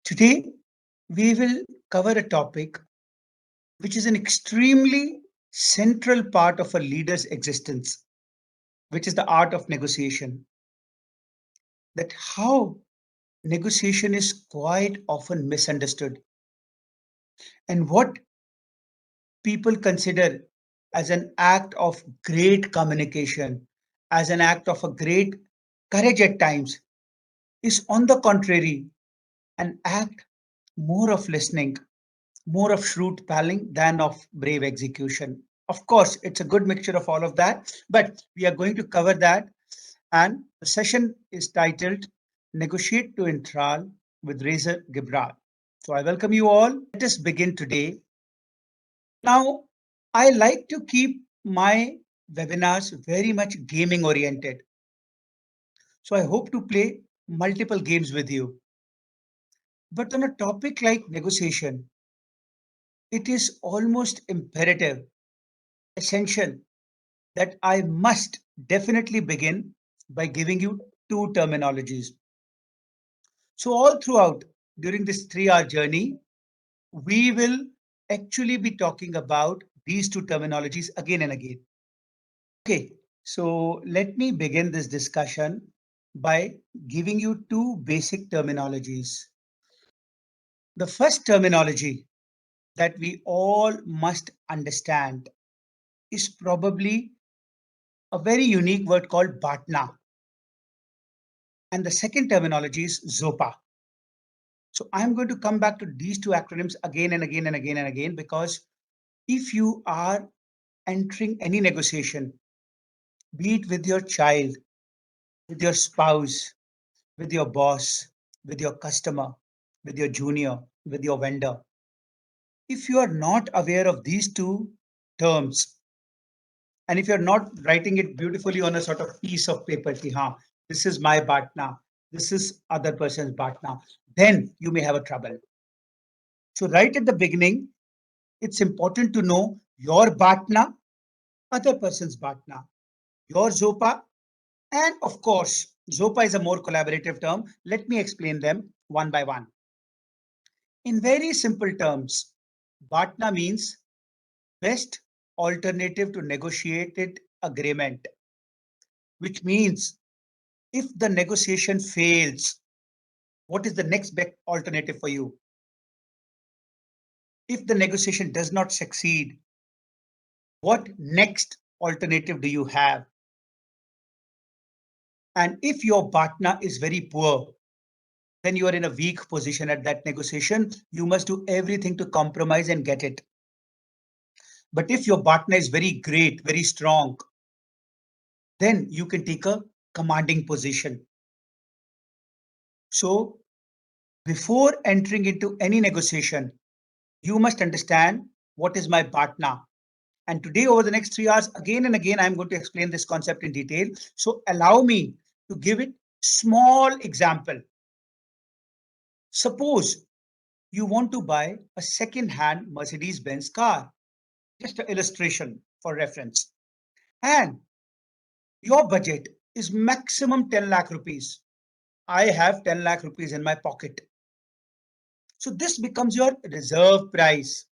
Today, we will cover a topic which is an extremely central part of a leader's existence, which is the art of negotiation. That how negotiation is quite often misunderstood, and what people consider as an act of great communication, as an act of a great courage at times, is on the contrary an act more of listening, more of shrewd planning than of brave execution. Of course, it's a good mixture of all of that, but we are going to cover that. And the session is titled Negotiate to Entral with Razor Gibral. So I welcome you all. Let us begin today. Now, I like to keep my webinars very much gaming oriented. So I hope to play multiple games with you. But on a topic like negotiation, it is almost imperative, essential that I must definitely begin by giving you two terminologies. So, all throughout during this 3 hour journey, we will actually be talking about these two terminologies again and again. Okay, so let me begin this discussion by giving you two basic terminologies. The first terminology that we all must understand is probably a very unique word called BATNA. And the second terminology is ZOPA. So I'm going to come back to these two acronyms again and again and again and again, because if you are entering any negotiation, be it with your child, with your spouse, with your boss, with your customer, with your junior, with your vendor, if you are not aware of these two terms, and if you're not writing it beautifully on a sort of piece of paper, ki, haan, this is my BATNA, this is other person's BATNA, then you may have a trouble. So right at the beginning, it's important to know your BATNA, other person's BATNA, your ZOPA, and of course, ZOPA is a more collaborative term. Let me explain them one by one. In very simple terms, BATNA means best alternative to negotiated agreement, which means if the negotiation fails, what is the next best alternative for you? If the negotiation does not succeed, what next alternative do you have? And if your partner is very poor, then you are in a weak position at that negotiation. You must do everything to compromise and get it. But if your partner is very great, very strong, then you can take a commanding position. So before entering into any negotiation, you must understand what is my partner. And today, over the next 3 hours, again and again, I'm going to explain this concept in detail. So allow me to give it small example. Suppose you want to buy a second-hand Mercedes-Benz car. Just an illustration for reference. And your budget is maximum 10 lakh rupees. I have 10 lakh rupees in my pocket. So this becomes your reserve price.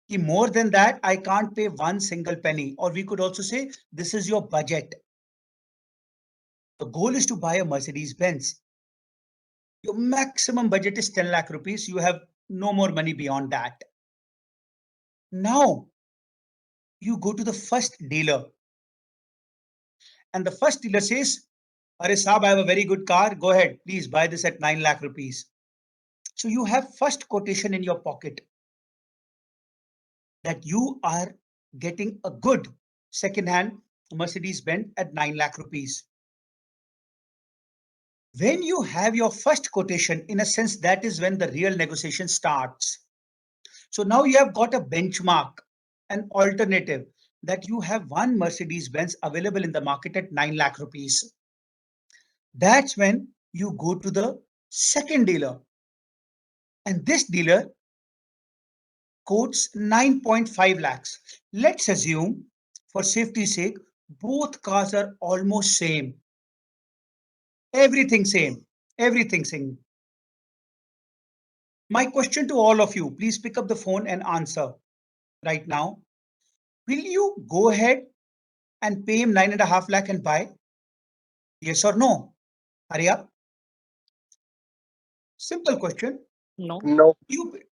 More than that, I can't pay one single penny. Or we could also say this is your budget. The goal is to buy a Mercedes-Benz. Your maximum budget is 10 lakh rupees. You have no more money beyond that. Now, you go to the first dealer. And the first dealer says, Arey Saab, I have a very good car. Go ahead, please buy this at 9 lakh rupees. So you have first quotation in your pocket that you are getting a good second-hand Mercedes-Benz at 9 lakh rupees. When you have your first quotation, in a sense, that is when the real negotiation starts. So now you have got a benchmark, an alternative, that you have one Mercedes-Benz available in the market at 9 lakh rupees. That's when you go to the second dealer. And this dealer quotes 9.5 lakhs. Let's assume, for safety's sake, both cars are almost same. Everything same. Everything same. My question to all of you, please pick up the phone and answer right now. Will you go ahead and pay him 9.5 lakh and buy? Yes or no? Hurry up. Simple question. No. No.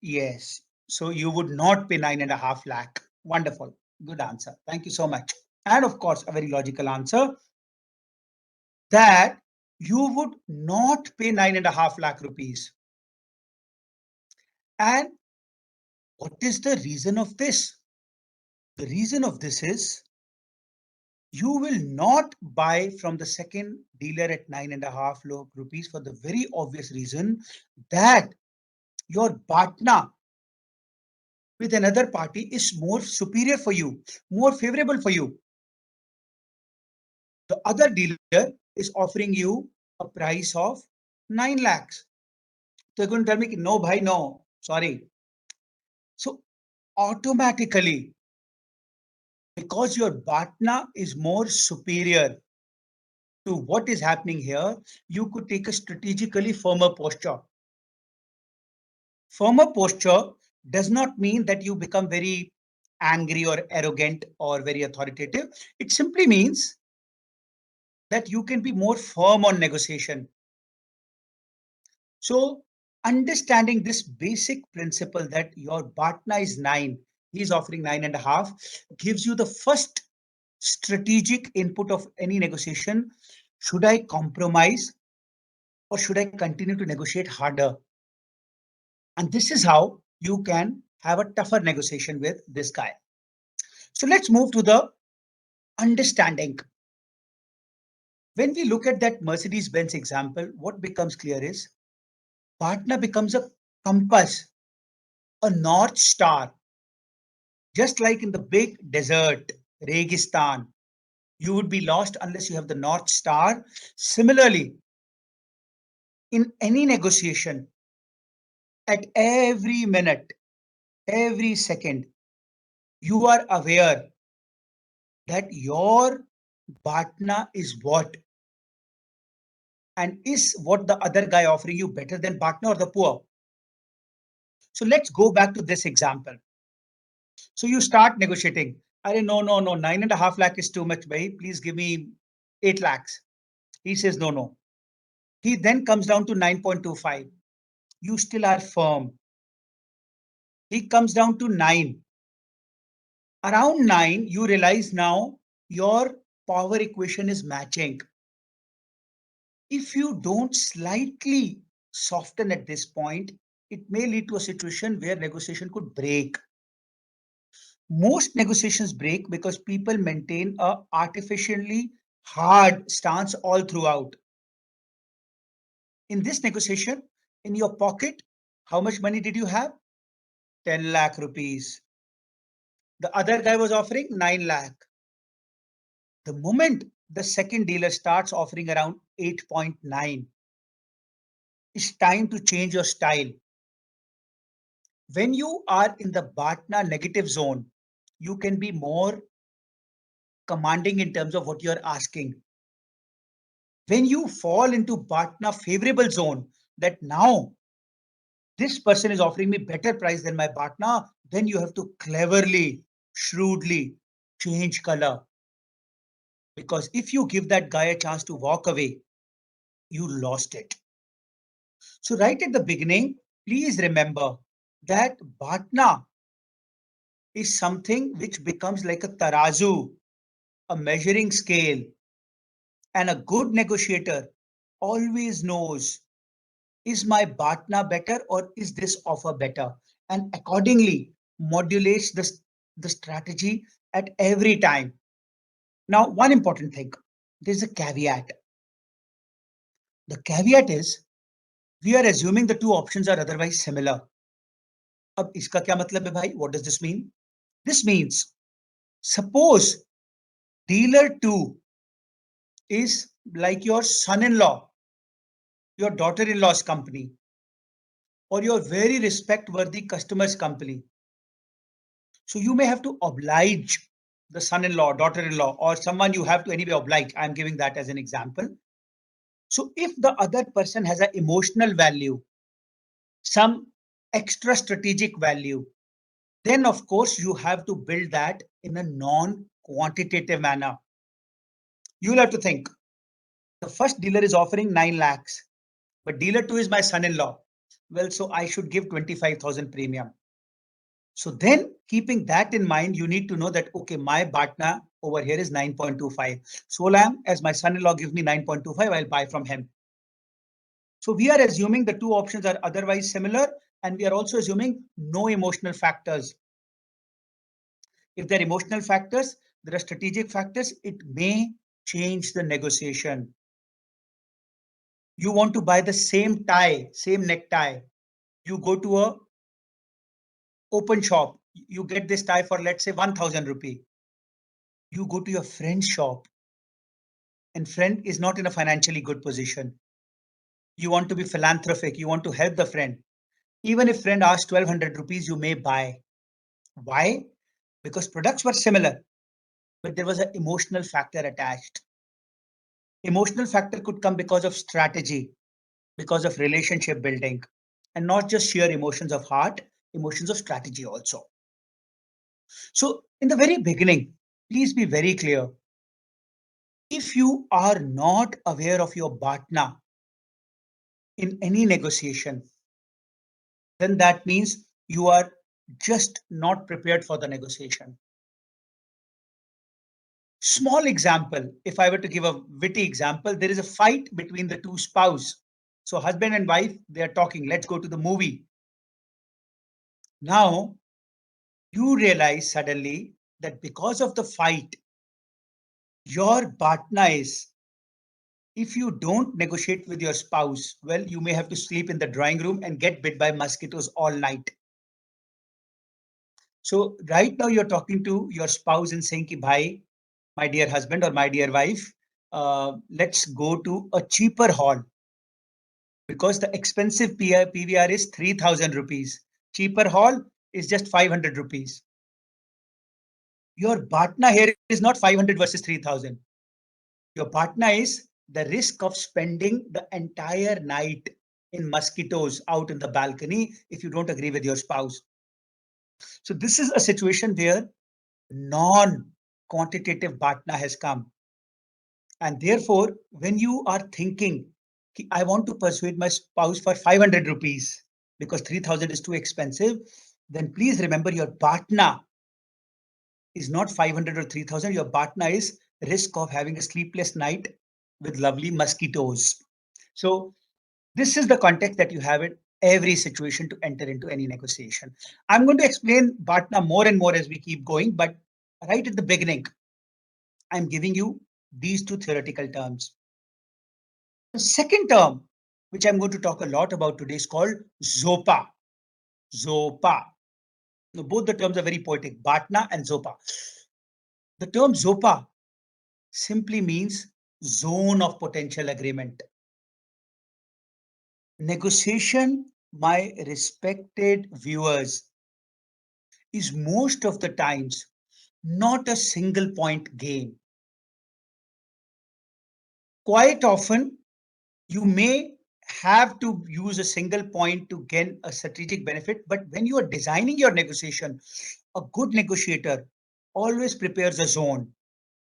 Yes. So you would not pay 9.5 lakh. Wonderful. Good answer. Thank you so much. And of course, a very logical answer that you would not pay 9.5 lakh rupees. And what is the reason of this? The reason of this is you will not buy from the second dealer at 9.5 lakh rupees for the very obvious reason that your BATNA with another party is more superior for you, more favorable for you. The other dealer is offering you a price of 9 lakhs. So you're going to tell me, no, bhai, no, sorry. So automatically, because your BATNA is more superior to what is happening here, you could take a strategically firmer posture. Firmer posture does not mean that you become very angry or arrogant or very authoritative. It simply means that you can be more firm on negotiation. So understanding this basic principle that your BATNA is 9, he's offering 9.5, gives you the first strategic input of any negotiation. Should I compromise or should I continue to negotiate harder? And this is how you can have a tougher negotiation with this guy. So let's move to the understanding. When we look at that Mercedes-Benz example, what becomes clear is BATNA becomes a compass, a North Star. Just like in the big desert, Registan, you would be lost unless you have the North Star. Similarly, in any negotiation, at every minute, every second, you are aware that your BATNA is what? And is what the other guy offering you better than BATNA or the poor? So let's go back to this example. So you start negotiating. No, 9.5 lakh is too much, bhai. Please give me 8 lakhs. He says, no. He then comes down to 9.25. You still are firm. He comes down to 9. Around 9, you realize now your power equation is matching. If you don't slightly soften at this point, it may lead to a situation where negotiation could break. Most negotiations break because people maintain a artificially hard stance all throughout. In this negotiation, in your pocket, how much money did you have? 10 lakh rupees. The other guy was offering 9 lakh. The moment the second dealer starts offering around 8.9, it's time to change your style. When you are in the BATNA negative zone, you can be more commanding in terms of what you're asking. When you fall into BATNA favorable zone, that now this person is offering me better price than my BATNA, then you have to cleverly, shrewdly change color. Because if you give that guy a chance to walk away, you lost it. So right at the beginning, please remember that BATNA is something which becomes like a tarazu, a measuring scale. And a good negotiator always knows, is my BATNA better or is this offer better? And accordingly modulates the strategy at every time. Now, one important thing, there's a caveat. The caveat is we are assuming the two options are otherwise similar. अब इसका क्या मतलब है भाई? What does this mean? This means, suppose dealer 2 is like your son-in-law, your daughter-in-law's company, or your very respect-worthy customer's company. So you may have to oblige the son-in-law, daughter-in-law, or someone you have to anyway oblige. I'm giving that as an example. So if the other person has an emotional value, some extra strategic value, then of course you have to build that in a non-quantitative manner. You'll have to think, the first dealer is offering 9 lakhs, but dealer 2 is my son-in-law. Well, so I should give 25,000 premium. So then keeping that in mind, you need to know that, okay, my BATNA over here is 9.25. So long as my son-in-law gives me 9.25, I'll buy from him. So we are assuming the two options are otherwise similar, and we are also assuming no emotional factors. If there are emotional factors, there are strategic factors, it may change the negotiation. You want to buy the same tie, same necktie. You go to a open shop, you get this tie for, let's say, 1,000 rupee. You go to your friend's shop, and friend is not in a financially good position. You want to be philanthropic, you want to help the friend. Even if friend asks 1,200 rupees, you may buy. Why? Because products were similar, but there was an emotional factor attached. Emotional factor could come because of strategy, because of relationship building, and not just sheer emotions of heart, emotions of strategy also. So in the very beginning, please be very clear. If you are not aware of your BATNA in any negotiation, then that means you are just not prepared for the negotiation. Small example, if I were to give a witty example, there is a fight between the two spouses. So husband and wife, they are talking, let's go to the movie. Now, you realize suddenly that because of the fight, your BATNA is, if you don't negotiate with your spouse, well, you may have to sleep in the drawing room and get bit by mosquitoes all night. So right now you're talking to your spouse and saying, ki, bhai, my dear husband or my dear wife, let's go to a cheaper hall because the expensive PVR is 3,000 rupees. Cheaper hall is just 500 rupees. Your BATNA here is not 500 versus 3,000. Your BATNA is the risk of spending the entire night in mosquitoes out in the balcony if you don't agree with your spouse. So this is a situation where non-quantitative BATNA has come. And therefore, when you are thinking, I want to persuade my spouse for 500 rupees because 3,000 is too expensive, then please remember your BATNA is not 500 or 3,000. Your BATNA is risk of having a sleepless night with lovely mosquitoes. So this is the context that you have in every situation to enter into any negotiation. I'm going to explain BATNA more and more as we keep going, but right at the beginning, I'm giving you these two theoretical terms. The second term, which I'm going to talk a lot about today, is called ZOPA. ZOPA. Now, both the terms are very poetic, BATNA and ZOPA. The term ZOPA simply means zone of potential agreement. Negotiation, my respected viewers, is most of the times not a single point game. Quite often, you may have to use a single point to gain a strategic benefit, but when you are designing your negotiation, a good negotiator always prepares a zone,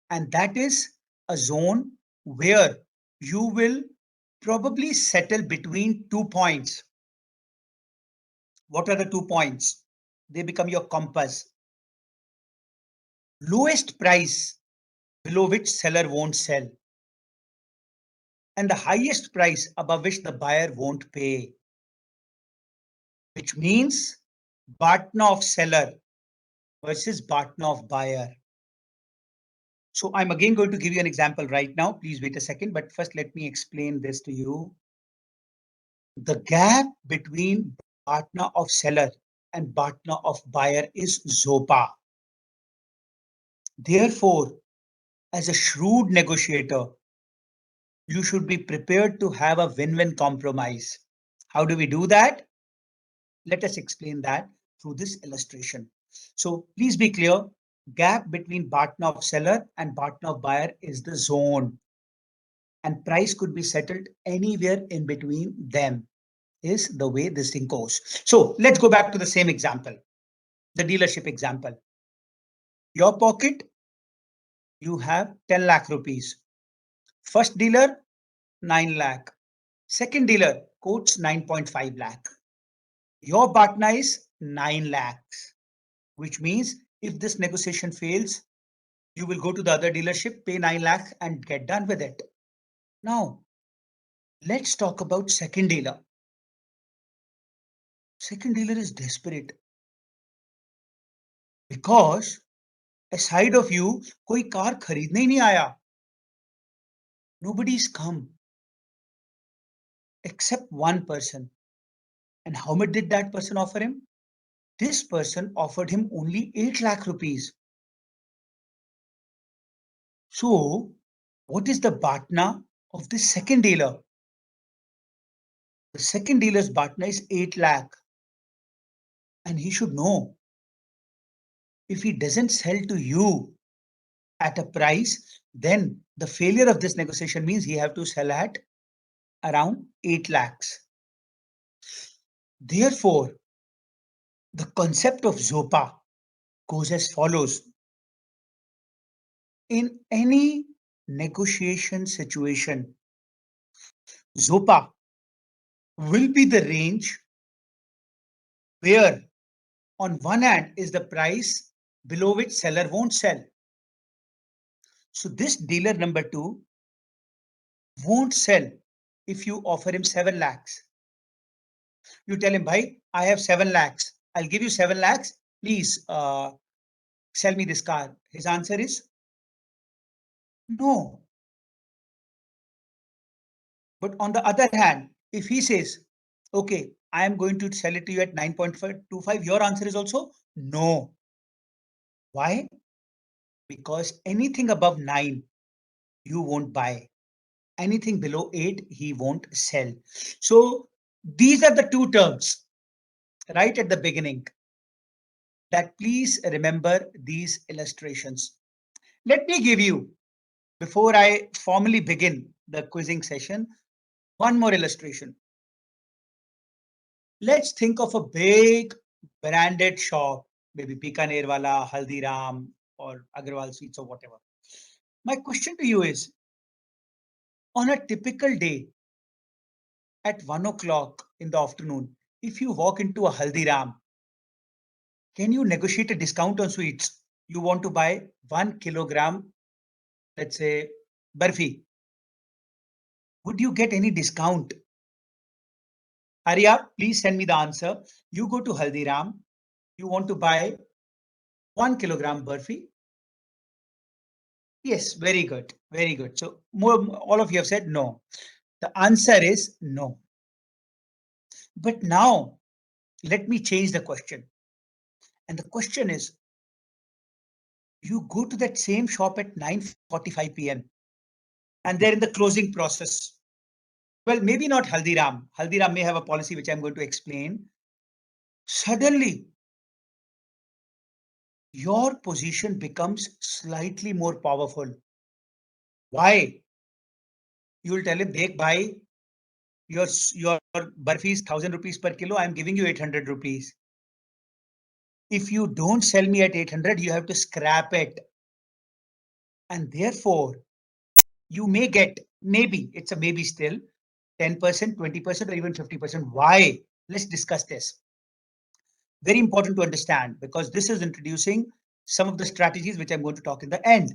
and that is a zone where you will probably settle between 2 points. What are the 2 points? They become your compass. Lowest price below which seller won't sell, and the highest price above which the buyer won't pay, which means BATNA of seller versus BATNA of buyer. So I'm again going to give you an example right now. Please wait a second, but first let me explain this to you. The gap between BATNA of seller and BATNA of buyer is ZOPA. Therefore, as a shrewd negotiator, you should be prepared to have a win-win compromise. How do we do that? Let us explain that through this illustration. So please be clear, gap between BATNA of seller and BATNA of buyer is the zone, and price could be settled anywhere in between them. is the way this thing goes. So let's go back to the same example, the dealership example. Your pocket, you have 10 lakh rupees. First dealer, 9 lakh. Second dealer quotes 9.5 lakh. Your BATNA is 9 lakhs, which means if this negotiation fails, you will go to the other dealership, pay 9 lakhs and get done with it. Now, let's talk about second dealer. Second dealer is desperate because aside of you, कोई car खरीदने ही नहीं आया. Nobody's come except one person. And how much did that person offer him? This person offered him only 8 lakh rupees. So, what is the BATNA of the second dealer? The second dealer's BATNA is 8 lakh. And he should know, if he doesn't sell to you at a price, then the failure of this negotiation means he have to sell at around 8 lakhs. Therefore, the concept of ZOPA goes as follows. In any negotiation situation, ZOPA will be the range where on one hand is the price below which seller won't sell. So this dealer number 2 won't sell if you offer him 7 lakhs. You tell him, bhai, I have 7 lakhs. I'll give you 7 lakhs. Please sell me this car. His answer is no. But on the other hand, if he says, okay, I am going to sell it to you at 9.25, your answer is also no. Why? Because anything above 9, you won't buy. Anything below 8, he won't sell. So these are the two terms right at the beginning that please remember these illustrations. Let me give you, before I formally begin the quizzing session, one more illustration. Let's think of a big branded shop, maybe Bikaner wala, Haldiram, or Agrawal Sweets or whatever. My question to you is, on a typical day at 1 o'clock in the afternoon, if you walk into a Haldiram, can you negotiate a discount on sweets? You want to buy 1 kilogram, let's say, barfi. Would you get any discount? Hurry up, please send me the answer. You go to Haldiram, you want to buy 1 kilogram barfi. Yes, very good, very good. So all of you have said no. The answer is no. But now let me change the question. And the question is, you go to that same shop at 9:45 p.m. and they're in the closing process. Well, maybe not Haldiram. Haldiram may have a policy which I'm going to explain. Suddenly, your position becomes slightly more powerful. Why? You will tell him, Dekh bhai, your barfi is 1,000 rupees per kilo. I'm giving you 800 rupees. If you don't sell me at 800, you have to scrap it. And therefore, you may get, maybe, it's a maybe still, 10%, 20%, or even 50%. Why? Let's discuss this. Very important to understand because this is introducing some of the strategies which I'm going to talk in the end.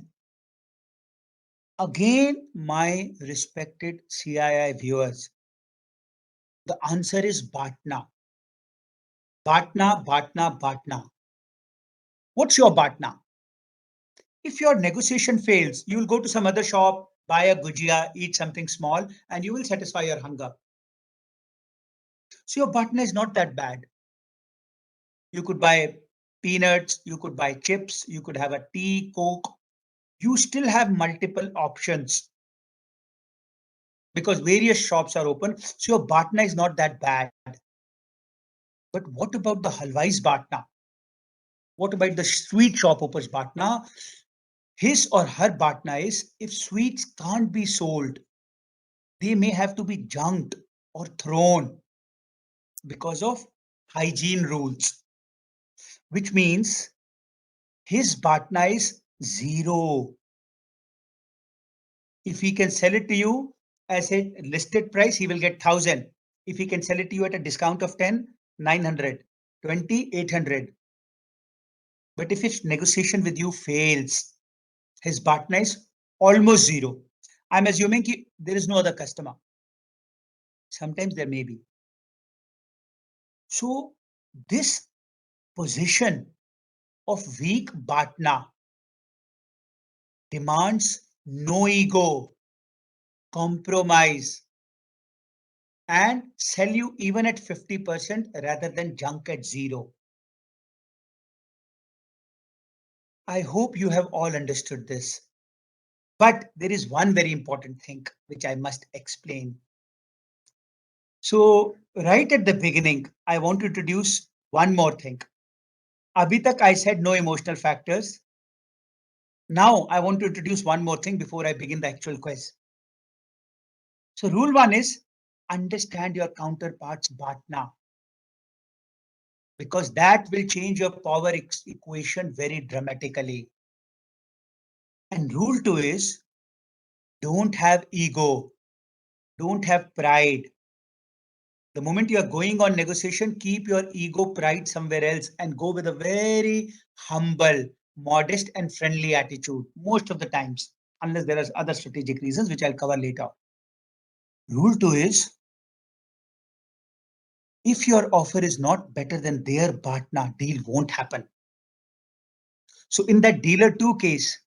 Again, my respected CII viewers, the answer is BATNA. BATNA, BATNA, BATNA. What's your BATNA? If your negotiation fails, you will go to some other shop, buy a gujia, eat something small, and you will satisfy your hunger. So your BATNA is not that bad. You could buy peanuts, you could buy chips, you could have a tea, Coke. You still have multiple options because various shops are open. So your BATNA is not that bad. But what about the halwai's BATNA? What about the sweet shop owner's BATNA? His or her BATNA is if sweets can't be sold, they may have to be junked or thrown. because of hygiene rules, which means his BATNA is 0. If he can sell it to you as a listed price, he will get 1,000. If he can sell it to you at a discount of 10, 900, 20, 800. But if his negotiation with you fails, his BATNA is almost 0. I'm assuming there is no other customer. Sometimes there may be. So this position of weak BATNA demands no ego, compromise, and sell you even at 50% rather than junk at 0. I hope you have all understood this. But there is one very important thing which I must explain. So right at the beginning, I want to introduce one more thing. Abhi tak I said no emotional factors. Now I want to introduce one more thing before I begin the actual quiz. So rule 1 is understand your counterpart's BATNA, because that will change your power equation very dramatically. And rule 2 is don't have ego, don't have pride. The moment you are going on negotiation, keep your ego, pride somewhere else and go with a very humble, modest and friendly attitude most of the times, unless there are other strategic reasons, which I'll cover later. Rule 2 is if your offer is not better than their BATNA, deal won't happen. So in that dealer 2 case,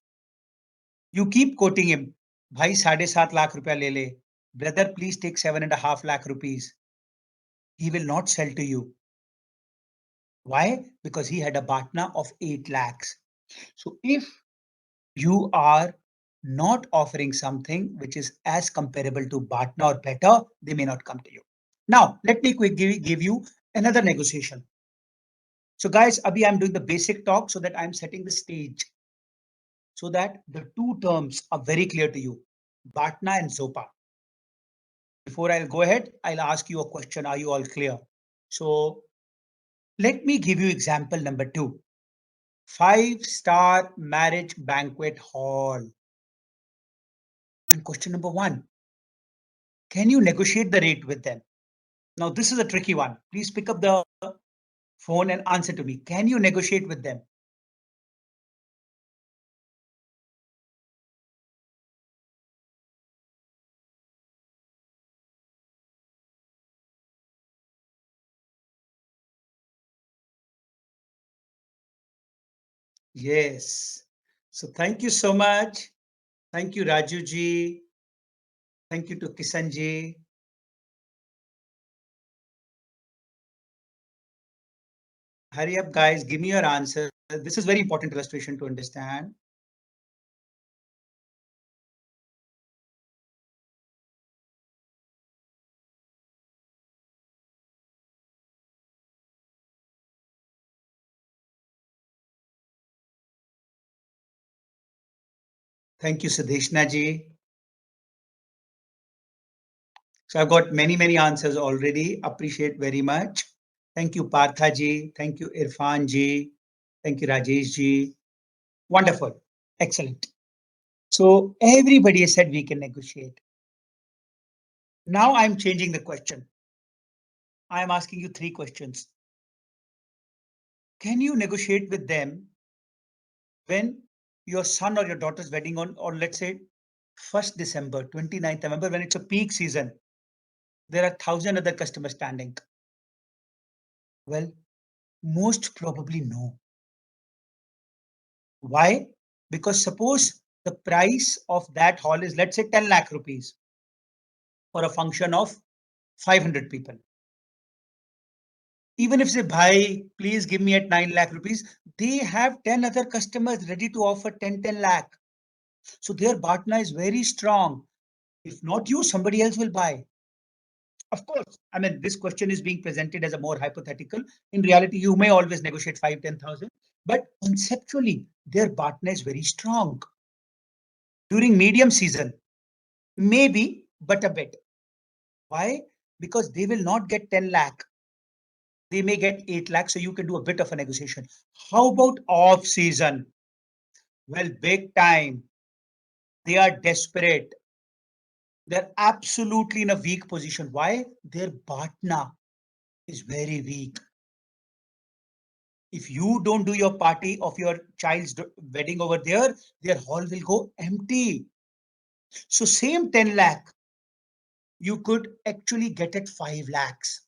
you keep quoting him, Bhai 7.5 lakh rupiya le le. Brother, please take 7.5 lakh rupees. He will not sell to you. Why? Because he had a BATNA of 8 lakhs. So if you are not offering something which is as comparable to BATNA or better, they may not come to you. Now, let me quickly give you another negotiation. So guys, Abhi, I'm doing the basic talk so that I'm setting the stage, so that the two terms are very clear to you, BATNA and ZOPA. Before I'll go ahead, I'll ask you a question. Are you all clear? So let me give you example number 2. 5-star marriage banquet hall. And question number 1, can you negotiate the rate with them? Now, this is a tricky one. Please pick up the phone and answer to me. Can you negotiate with them? Yes. So thank you so much. Thank you, Raju ji. Thank you to Kisan ji. Hurry up, guys. Give me your answer. This is very important illustration to understand. Thank you, Sadeshna ji. So I've got many answers already. Appreciate very much. Thank you, Partha ji. Thank you, Irfan ji. Thank you, Rajesh ji. Wonderful. Excellent. So everybody has said we can negotiate. Now I'm changing the question. I am asking you 3 questions. Can you negotiate with them when your son or your daughter's wedding on, or let's say 1st December, 29th November, when it's a peak season, there are 1,000 other customers standing? Well, most probably no. Why? Because suppose the price of that hall is, let's say, 10 lakh rupees for a function of 500 people. Even if say, bhai, please give me at 9 lakh rupees, they have 10 other customers ready to offer 10 lakh. So their BATNA is very strong. If not you, somebody else will buy. Of course, I mean, this question is being presented as a more hypothetical. In reality, you may always negotiate 5, 10,000, but conceptually, their BATNA is very strong. During medium season, maybe, but a bit. Why? Because they will not get 10 lakh. They may get 8 lakhs, so you can do a bit of a negotiation. How about off season? Well, big time. They are desperate. They're absolutely in a weak position. Why? Their BATNA is very weak. If you don't do your party of your child's wedding over there, their hall will go empty. So same 10 lakh, you could actually get it 5 lakhs.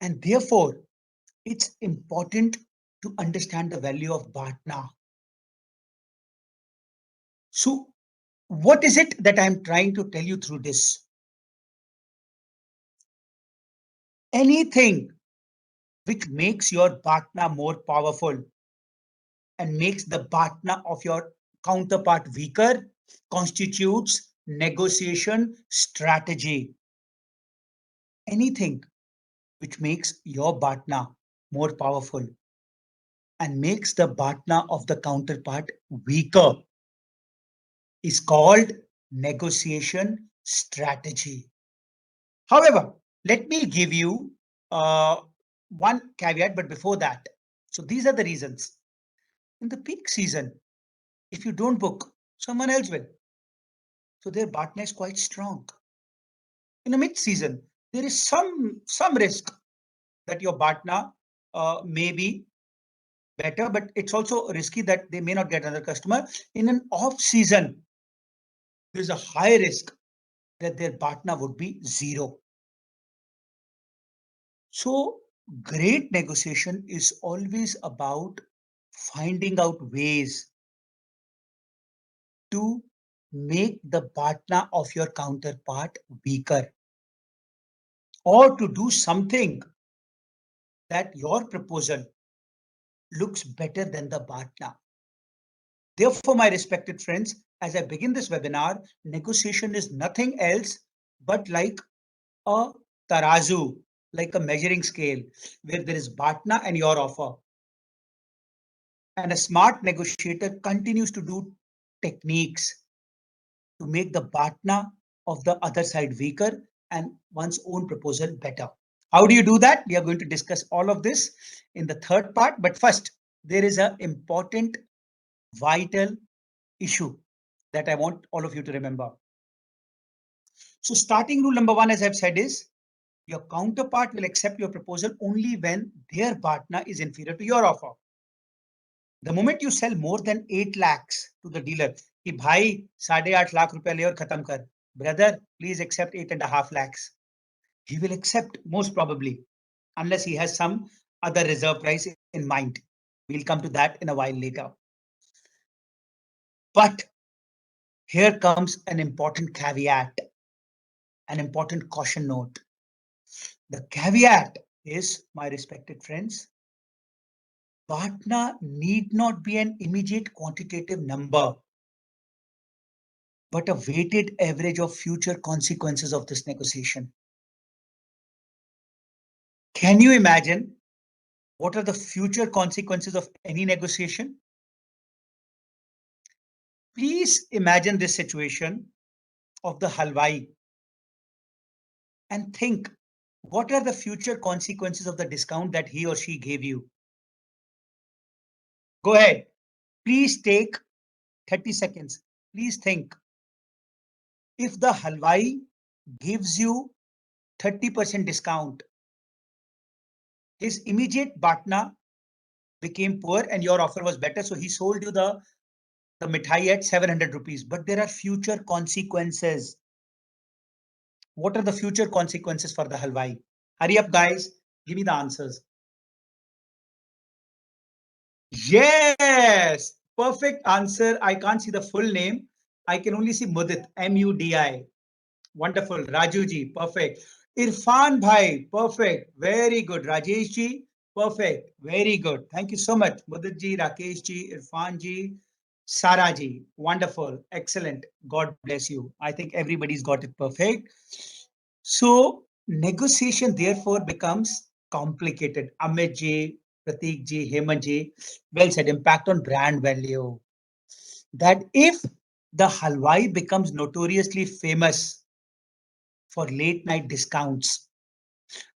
And therefore, it's important to understand the value of BATNA. So what is it that I'm trying to tell you through this? Anything which makes your BATNA more powerful and makes the BATNA of your counterpart weaker constitutes negotiation strategy. Anything which makes your BATNA more powerful and makes the BATNA of the counterpart weaker is called negotiation strategy. However, let me give you one caveat, but before that, so these are the reasons. In the peak season, if you don't book, someone else will. So their BATNA is quite strong. In a mid-season, there is some risk that your BATNA may be better, but it's also risky that they may not get another customer. In an off-season, there's a high risk that their BATNA would be zero. So great negotiation is always about finding out ways to make the BATNA of your counterpart weaker, or to do something that your proposal looks better than the BATNA. Therefore, my respected friends, as I begin this webinar, negotiation is nothing else but like a tarazu, like a measuring scale, where there is BATNA and your offer. And a smart negotiator continues to do techniques to make the BATNA of the other side weaker and one's own proposal better. How do you do that? We are going to discuss all of this in the third part. But first, there is an important, vital issue that I want all of you to remember. So starting rule number one, as I've said, is your counterpart will accept your proposal only when their BATNA is inferior to your offer. The moment you sell more than 8 lakhs to the dealer, कि भाई 8.5 lakh रुपया ले और खत्म कर, brother, please accept 8.5 lakhs. He will accept most probably, unless he has some other reserve price in mind. We'll come to that in a while later. But here comes an important caveat, an important caution note. The caveat is, my respected friends, BATNA need not be an immediate quantitative number, but a weighted average of future consequences of this negotiation. Can you imagine what are the future consequences of any negotiation? Please imagine this situation of the halwai and think, what are the future consequences of the discount that he or she gave you? Go ahead. Please take 30 seconds. Please think. If the halwai gives you 30% discount, his immediate BATNA became poor and your offer was better. So he sold you the mithai at 700 rupees. But there are future consequences. What are the future consequences for the halwai? Hurry up, guys. Give me the answers. Yes, perfect answer. I can't see the full name. I can only see Mudit, M-U-D-I. Wonderful. Raju ji, perfect. Irfan bhai, perfect. Very good. Rajesh ji, perfect. Very good. Thank you so much. Mudit ji, Rakesh ji, Irfan ji, Sara ji. Wonderful. Excellent. God bless you. I think everybody's got it perfect. So negotiation therefore becomes complicated. Amit ji, Pratik ji, Hemant ji, well said. Impact on brand value. That if the halwai becomes notoriously famous for late night discounts,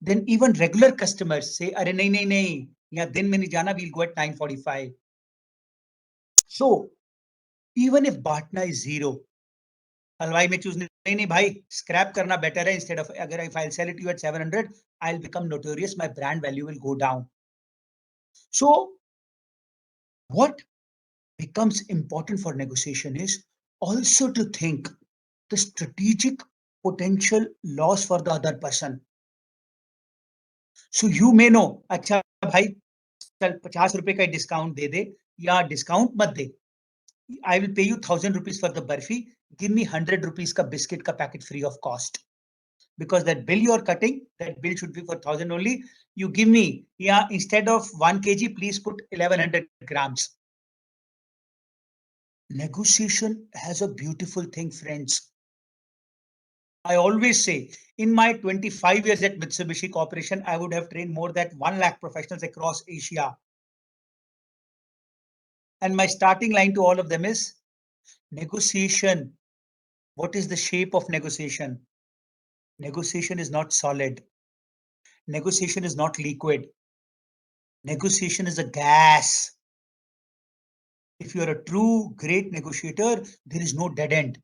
Then even regular customers say, "Arey nahi nahi nahi, yeah, din mein nahi jana, we'll go at 9:45." So even if BATNA is zero, हलवाई में choose नहीं नहीं भाई scrap करना better है instead of अगर if I sell it you at 700 I will become notorious my brand value will go down so what becomes important for negotiation is also to think the strategic potential loss for the other person. So you may know, अच्छा भाई चल 50 रुपए का discount दे दे या discount मत दे. I will pay you 1,000 rupees for the barfi. Give me 100 rupees ka biscuit ka packet free of cost. Because that bill you are cutting, that bill should be for 1,000 only. You give me, yeah, instead of 1 kg, please put 1,100 grams. Negotiation has a beautiful thing, friends. I always say, in my 25 years at Mitsubishi Corporation, I would have trained more than 1 lakh professionals across Asia. And my starting line to all of them is negotiation. What is the shape of negotiation? Negotiation is not solid. Negotiation is not liquid. Negotiation is a gas. If you are a true great negotiator, there is no dead end.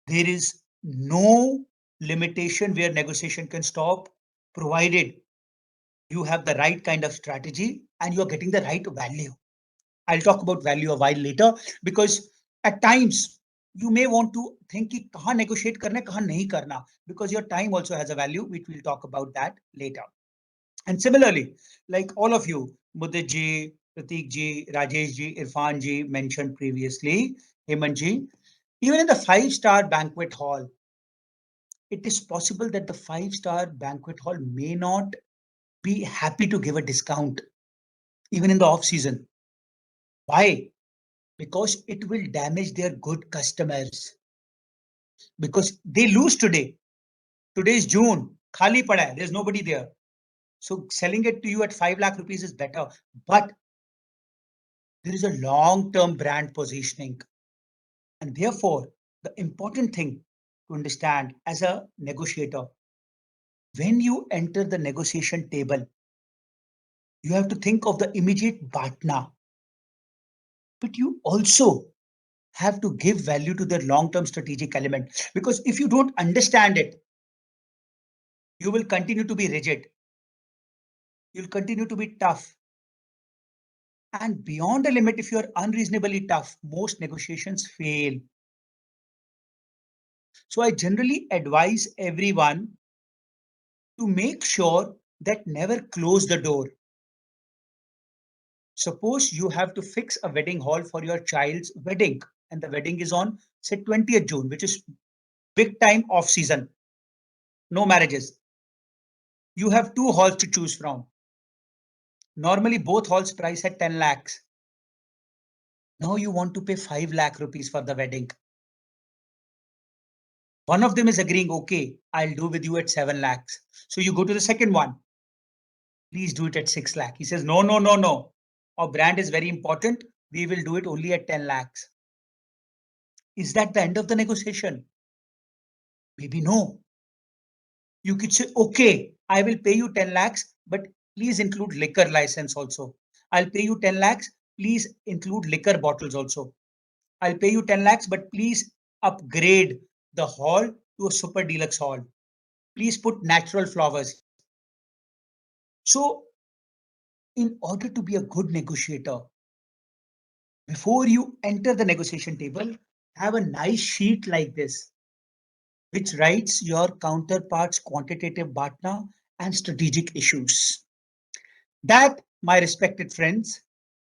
There is no limitation where negotiation can stop, provided you have the right kind of strategy and you are getting the right value. I'll talk about value a while later because at times you may want to think कि कहाँ negotiate करना है, कहाँ नहीं करना, because your time also has a value, which we'll talk about that later. And similarly, like all of you, Mudit ji, Pratik ji, Rajesh ji, Irfan ji mentioned previously, Hemant ji, even in the 5-star banquet hall, it is possible that the 5-star banquet hall may not be happy to give a discount, even in the off season. Why? Because it will damage their good customers. Because they lose today. Today is June. Khali pada hai. There's nobody there. So selling it to you at 5 lakh rupees is better. But there is a long-term brand positioning. And therefore, the important thing to understand as a negotiator, when you enter the negotiation table, you have to think of the immediate BATNA, but you also have to give value to their long-term strategic element. Because if you don't understand it, you will continue to be rigid. You'll continue to be tough. And beyond a limit, if you're unreasonably tough, most negotiations fail. So I generally advise everyone to make sure that never close the door. Suppose you have to fix a wedding hall for your child's wedding, and the wedding is on, say, 20th June, which is big time off season. No marriages. You have 2 halls to choose from. Normally, both halls price at 10 lakhs. Now you want to pay 5 lakh rupees for the wedding. One of them is agreeing, okay, I'll do with you at 7 lakhs. So you go to the second one. Please do it at 6 lakh. He says, no, no, no, no. Our brand is very important. We will do it only at 10 lakhs. Is that the end of the negotiation? Maybe no. You could say, okay, I will pay you 10 lakhs, but please include liquor license also. I'll pay you 10 lakhs. Please include liquor bottles also. I'll pay you 10 lakhs, but please upgrade the hall to a super deluxe hall. Please put natural flowers. So, in order to be a good negotiator, before you enter the negotiation table, have a nice sheet like this, which writes your counterpart's quantitative BATNA and strategic issues. That, my respected friends,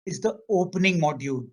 is the opening module.